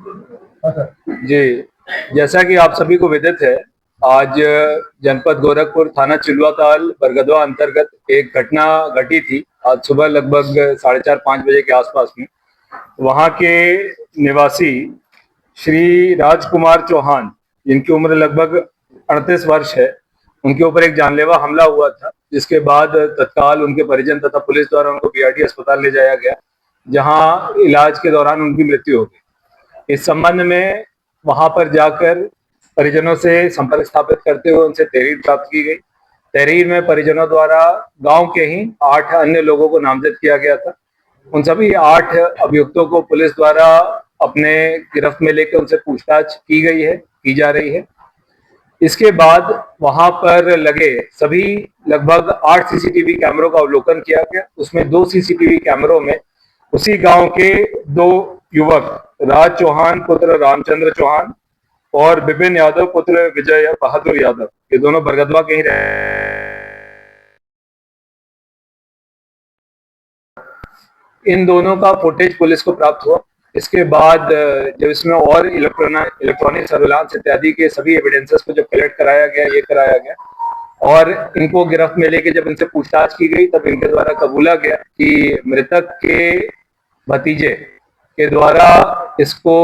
जी, जैसा कि आप सभी को विदित है, आज जनपद गोरखपुर थाना चिलवाताल बरगदवा अंतर्गत एक घटना घटी थी। आज सुबह लगभग 4:30-5 बजे के आसपास में वहां के निवासी श्री राजकुमार चौहान, जिनकी उम्र लगभग 38 वर्ष है, उनके ऊपर एक जानलेवा हमला हुआ था, जिसके बाद तत्काल उनके परिजन तथा पुलिस द्वारा उनको बीआरडी अस्पताल ले जाया गया, जहां इलाज के दौरान उनकी मृत्यु हो गई। इस संबंध में वहां पर जाकर परिजनों से संपर्क स्थापित करते हुए उनसे तहरीर प्राप्त की गई। तहरीर में परिजनों द्वारा गांव के ही 8 अन्य लोगों को नामजद किया गया था। उन सभी 8 अभियुक्तों को पुलिस द्वारा अपने गिरफ्त में लेकर उनसे पूछताछ की गई है, की जा रही है। इसके बाद वहां पर लगे सभी लगभग 8 सीसीटीवी कैमरों का अवलोकन किया गया। उसमें 2 सीसीटीवी कैमरों में उसी गांव के 2 युवक, राज चौहान पुत्र रामचंद्र चौहान और विपिन यादव पुत्र विजय बहादुर यादव, ये दोनों बरगदवा के ही इन दोनों का फुटेज पुलिस को प्राप्त हुआ। इसके बाद जब इसमें और इलेक्ट्रॉनिक सर्विलांस इत्यादि के सभी एविडेंसेस को जब कलेक्ट कराया गया, ये कराया गया और इनको गिरफ्त में लेके जब इनसे पूछताछ की गई, तब इनके द्वारा कबूला गया कि मृतक के भतीजे के द्वारा इसको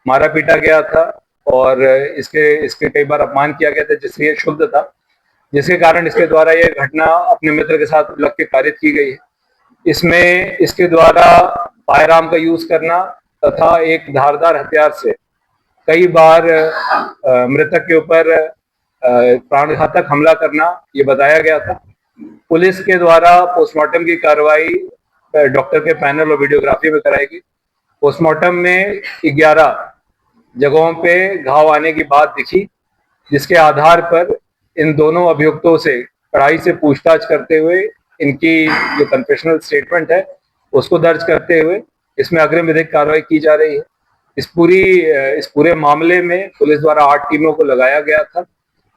मारा पीटा गया था और इसके इसके कई बार अपमान किया गया था, जिससे ये क्षुब्ध था, जिसके कारण इसके द्वारा ये घटना अपने मित्र के साथ लग के कारित की गई है। इसमें इसके द्वारा फायर आर्म का यूज करना तथा एक धारदार हथियार से कई बार मृतक के ऊपर प्राणघातक हमला करना ये बताया गया था। पुलिस के द्वारा पोस्टमार्टम की कार्रवाई डॉक्टर के पैनल और वीडियोग्राफी में कराई गई। पोस्टमार्टम में 11 जगहों पे घाव आने की बात दिखी, जिसके आधार पर इन दोनों अभियुक्तों से कड़ाई से पूछताछ करते हुए इनकी जो कन्फेशनल स्टेटमेंट है उसको दर्ज करते हुए इसमें अग्रिम विधिक कार्रवाई की जा रही है। इस पूरे मामले में पुलिस द्वारा 8 टीमों को लगाया गया था।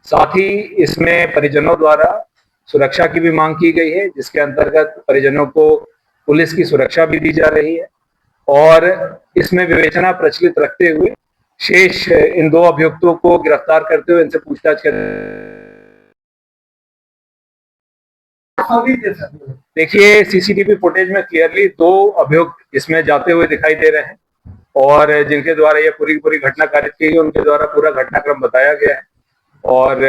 साथ ही इसमें परिजनों द्वारा सुरक्षा की भी मांग की गई है, जिसके अंतर्गत परिजनों को पुलिस की सुरक्षा भी दी जा रही है और इसमें विवेचना प्रचलित रखते हुए शेष इन 2 अभियुक्तों को गिरफ्तार करते हुए इनसे पूछताछ कर। देखिए, सीसीटीवी फुटेज में क्लियरली 2 अभियुक्त इसमें जाते हुए दिखाई दे रहे हैं और जिनके द्वारा ये पूरी घटना कारित की गई, उनके द्वारा पूरा घटनाक्रम बताया गया है और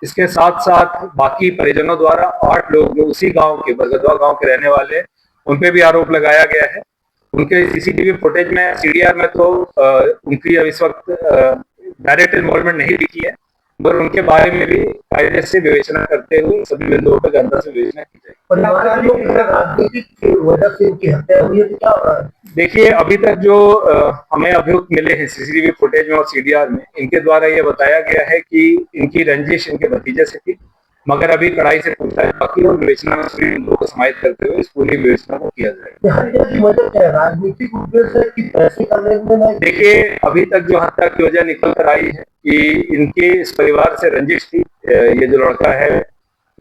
इसके साथ साथ बाकी परिजनों द्वारा 8 लोग जो उसी गांव के बरगदवा गांव के रहने वाले, उन पे भी आरोप लगाया गया है। उनके सीसीटीवी फुटेज में सीडीआर में तो उनकी अब इस वक्त डायरेक्ट इन्वॉल्वमेंट नहीं दिखी है, मगर उनके बारे में भी कायदे से विवेचना करते हुए सभी बिंदुओं पर गहनता से विवेचना की जाएगी। देखिए, अभी तक जो हमें अभियुक्त मिले हैं सीसीटीवी फुटेज में और सीडीआर में, इनके द्वारा ये बताया गया है कि इनकी रंजिश इनके भतीजे से थी, मगर अभी कड़ाई से पूछताछ बाकी और विवेचना में सभी बिंदुओं को समाहित करते हुए इस पूरी विवेचना को किया जाएगा। राजनीतिक उद्देश्य की पैसे करने में देखिए, अभी तक जो हत्या की वजह निकल कर आई है कि इनके इस परिवार से रंजिश थी। ये जो लड़का है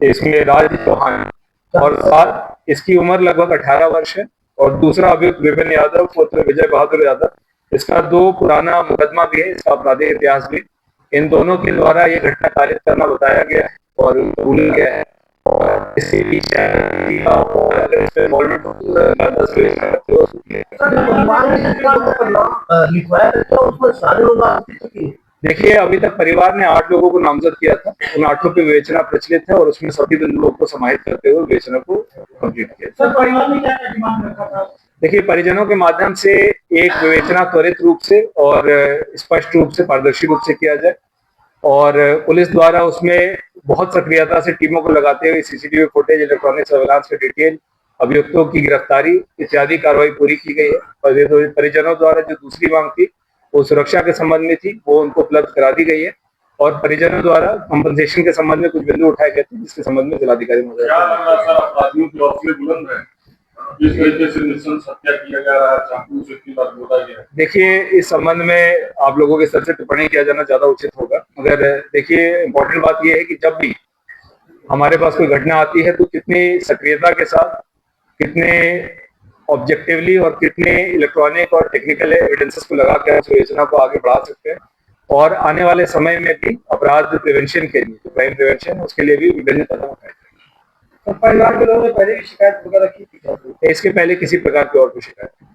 इसमें राज चौहान और साथ इसकी उम्र लगभग 18 वर्ष है और दूसरा अभियुक्त विपिन यादव पुत्र विजय बहादुर यादव, इसका 2 पुराना मुकदमा भी है, इसका आपराधिक इतिहास भी। इन दोनों के द्वारा ये घटना कारित करना बताया गया है और भूल गया है और इसके पीछे देखिए, अभी तक परिवार ने 8 लोगों को नामजद किया था। उन 8 पे विवेचना प्रचलित है और उसमें सभी बिंदुओं को समाहित करते हुए विवेचना को कंप्लीट किया। सर, परिवार ने क्या डिमांड रखा था? देखिए, परिजनों के माध्यम से एक विवेचना त्वरित रूप से और स्पष्ट रूप से, पारदर्शी रूप से किया जाए और पुलिस द्वारा उसमें बहुत सक्रियता से टीमों को लगाते हुए सीसीटीवी फुटेज, इलेक्ट्रॉनिक सर्विलांस के डिटेल, अभियुक्तों की गिरफ्तारी इत्यादि कार्रवाई पूरी की गई है। परिजनों द्वारा जो दूसरी मांग थी वो सुरक्षा के संबंध में थी, वो उनको उपलब्ध करा दी गई है और परिजनों द्वारा कंपनसेशन के संबंध में कुछ बिंदु उठाए गए थे, जिसके संबंध में जिलाधिकारी महोदय देखिए, इस संबंध में आप लोगों के स्तर से टिप्पणी किया जाना ज्यादा उचित होगा, मगर देखिए, इम्पोर्टेंट बात यह है कि जब भी हमारे पास कोई घटना आती है तो कितनी सक्रियता के साथ, कितने ऑब्जेक्टिवली और कितने इलेक्ट्रॉनिक और टेक्निकल एविडेंसेस को लगा के इस योजना को आगे बढ़ा सकते हैं और आने वाले समय में भी अपराध प्रिवेंशन के लिए, क्राइम प्रिवेंशन, उसके लिए भी विभिन्न कदम उठाए तो परिवार के लोगों ने पहले भी शिकायत वगैरह की थी क्या? जाएं। इसके पहले किसी प्रकार की और कोई शिकायत नहीं।